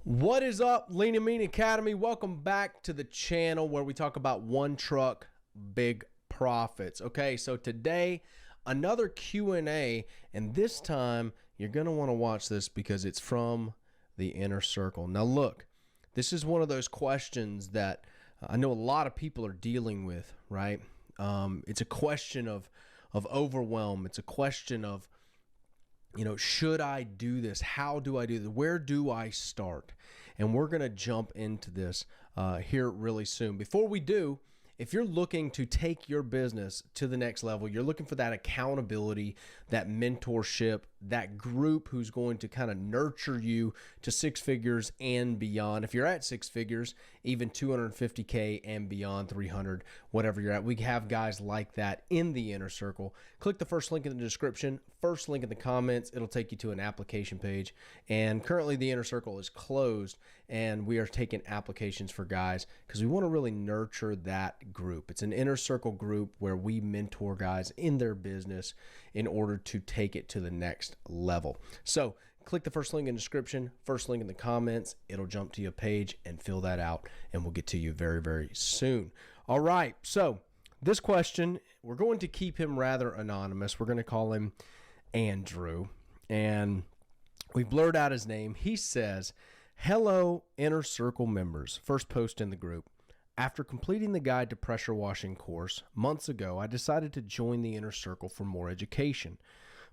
What is up, Lean and Mean Academy? Welcome back to the channel where we talk about one truck, big profits. Okay, so today, another Q&A, and this time you're going to want to watch this because it's from the inner circle. Now look, this is one of those questions that I know a lot of people are dealing with, right? It's a question of overwhelm. It's a question of, should I do this? How do I do this? Where do I start? And we're going to jump into this here really soon. Before we do, if you're looking to take your business to the next level, you're looking for that accountability, that mentorship, that group who's going to kind of nurture you to six figures and beyond. If you're at six figures, even 250K and beyond, 300, whatever you're at, we have guys like that in the inner circle. Click the first link in the description, first link in the comments. It'll take you to an application page. And currently the inner circle is closed and we are taking applications for guys because we want to really nurture that group. It's an inner circle group where we mentor guys in their business in order to take it to the next level. So click the first link in the description, first link in the comments. It'll jump to your page and fill that out and we'll get to you very, very soon. All right. So this question, we're going to keep him rather anonymous. We're going to call him Andrew, and we blurred out his name. He says, "Hello, inner circle members." First post in the group. After completing the guide to pressure washing course months ago, I decided to join the inner circle for more education.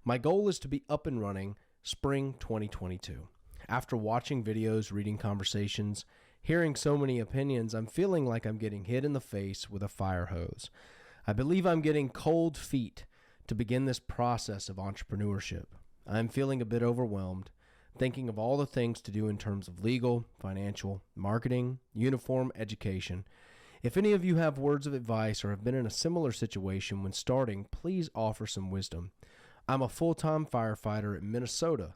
My goal is to be up and running spring 2022. After watching videos, reading conversations, hearing so many opinions, I'm feeling like I'm getting hit in the face with a fire hose. I believe I'm getting cold feet to begin this process of entrepreneurship. I'm feeling a bit overwhelmed, thinking of all the things to do in terms of legal, financial, marketing, uniform, education. If any of you have words of advice or have been in a similar situation when starting, please offer some wisdom. I'm a full-time firefighter in Minnesota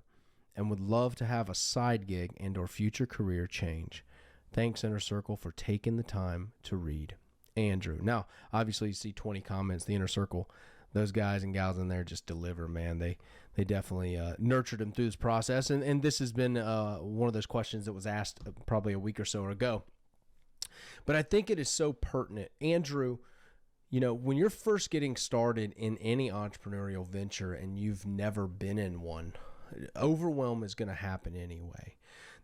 and would love to have a side gig and or future career change. Thanks, Inner Circle, for taking the time to read. Andrew. Now, obviously you see 20 comments, the Inner Circle. Those guys and gals in there just deliver, man. They definitely nurtured him through this process. And this has been one of those questions that was asked probably a week or so ago. But I think it is so pertinent. Andrew, when you're first getting started in any entrepreneurial venture and you've never been in one, overwhelm is going to happen anyway.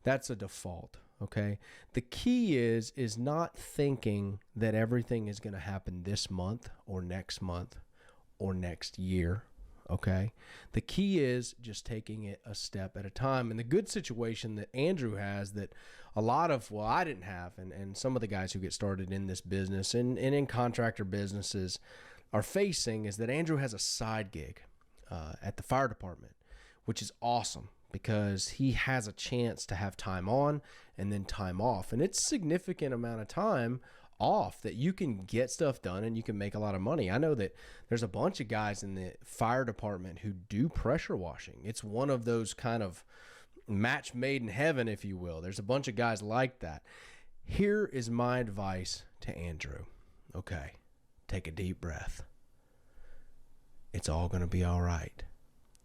That's a default, okay? The key is not thinking that everything is going to happen this month or next year, okay? The key is just taking it a step at a time. And the good situation that Andrew has that a lot of, well, I didn't have, and some of the guys who get started in this business and in contractor businesses are facing is that Andrew has a side gig at the fire department, which is awesome because he has a chance to have time on and then time off. And it's a significant amount of time off that you can get stuff done and you can make a lot of money. I know that there's a bunch of guys in the fire department who do pressure washing. It's one of those kind of match made in heaven, if you will. There's a bunch of guys like that. Here is my advice to Andrew. Okay, take a deep breath. It's all going to be all right.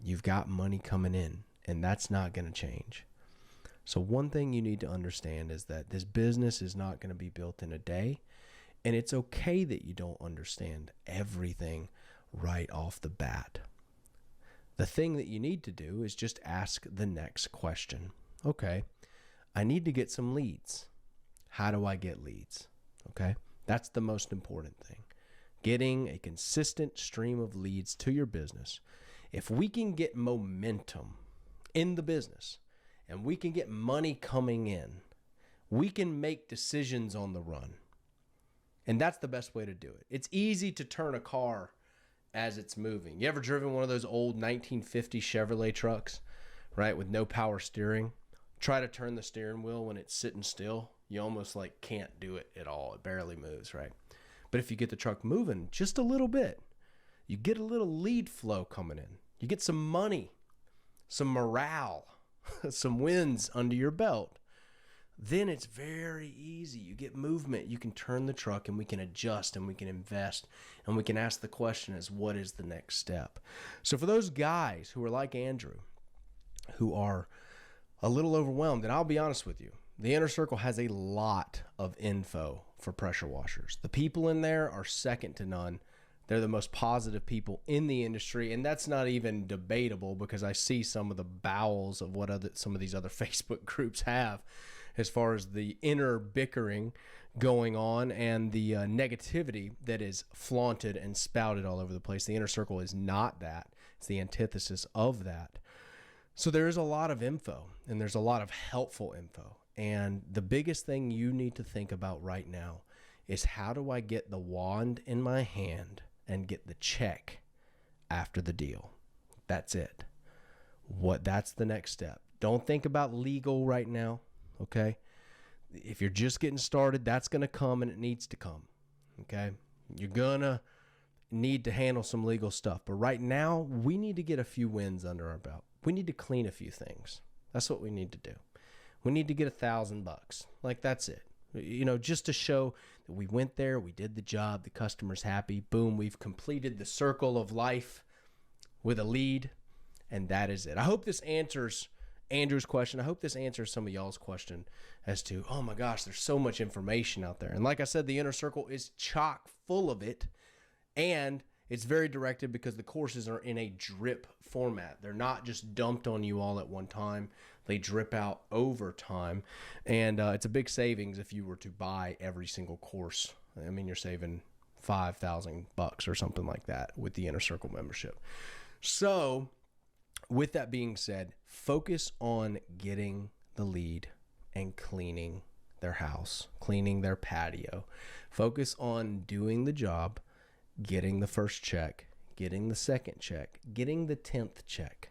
You've got money coming in, and that's not going to change. So one thing you need to understand is that this business is not going to be built in a day, and it's okay that you don't understand everything right off the bat. The thing that you need to do is just ask the next question. Okay, I need to get some leads. How do I get leads? Okay, that's the most important thing. Getting a consistent stream of leads to your business. If we can get momentum in the business, and we can get money coming in, we can make decisions on the run. And that's the best way to do it. It's easy to turn a car as it's moving. You ever driven one of those old 1950 Chevrolet trucks, right, with no power steering? Try to turn the steering wheel when it's sitting still. You almost like can't do it at all. It barely moves, right? But if you get the truck moving just a little bit, you get a little lead flow coming in. You get some money, some morale, some wins under your belt, then it's very easy. You get movement. You can turn the truck and we can adjust and we can invest and we can ask the question is what is the next step? So for those guys who are like Andrew, who are a little overwhelmed. And I'll be honest with you, the inner circle has a lot of info for pressure washers. The people in there are second to none. They're the most positive people in the industry, and that's not even debatable because I see some of the bowels of what some of these other Facebook groups have as far as the inner bickering going on and the negativity that is flaunted and spouted all over the place. The inner circle is not that. It's the antithesis of that. So there is a lot of info, and there's a lot of helpful info. And the biggest thing you need to think about right now is, how do I get the wand in my hand and get the check after the deal? That's it. That's the next step. Don't think about legal right now, okay? If you're just getting started, that's going to come, and it needs to come, okay? You're going to need to handle some legal stuff. But right now, we need to get a few wins under our belt. We need to clean a few things. That's what we need to do. We need to get $1,000. Like, that's it. You know, just to show that we went there, we did the job, the customer's happy, boom, we've completed the circle of life with a lead, and that is it. I hope this answers Andrew's question. I hope this answers some of y'all's question as to, oh my gosh, there's so much information out there. And like I said, the inner circle is chock full of it, and it's very directed because the courses are in a drip format. They're not just dumped on you all at one time. They drip out over time, and it's a big savings if you were to buy every single course. I mean, you're saving $5,000 or something like that with the Inner Circle membership. So with that being said, focus on getting the lead and cleaning their house, cleaning their patio. Focus on doing the job, getting the first check, getting the second check, getting the 10th check.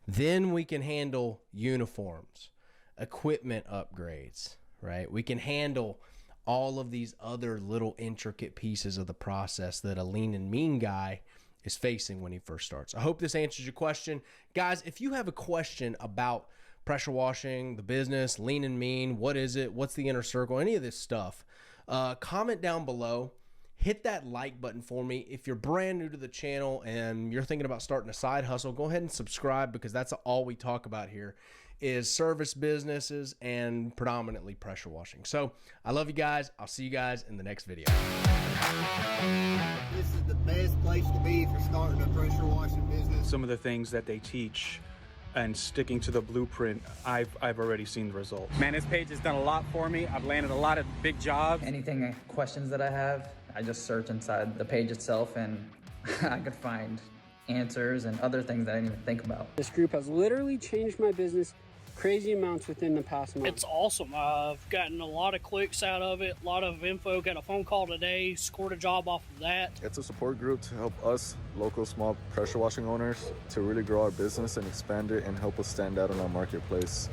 Then we can handle uniforms, equipment upgrades, right? We can handle all of these other little intricate pieces of the process that a lean and mean guy is facing when he first starts. I hope this answers your question. Guys, if you have a question about pressure washing, the business, lean and mean, what is it? What's the inner circle? Any of this stuff, comment down below. Hit that like button for me. If you're brand new to the channel and you're thinking about starting a side hustle, go ahead and subscribe, because that's all we talk about here is service businesses and predominantly pressure washing. So I love you guys. I'll see you guys in the next video. This is the best place to be if you're starting a pressure washing business. Some of the things that they teach and sticking to the blueprint, I've already seen the results. Man, this page has done a lot for me. I've landed a lot of big jobs. Anything, questions that I have, I just search inside the page itself, and I could find answers and other things that I didn't even think about. This group has literally changed my business crazy amounts within the past month. It's awesome. I've gotten a lot of clicks out of it, a lot of info. Got a phone call today, scored a job off of that. It's a support group to help us local small pressure washing owners to really grow our business and expand it and help us stand out in our marketplace.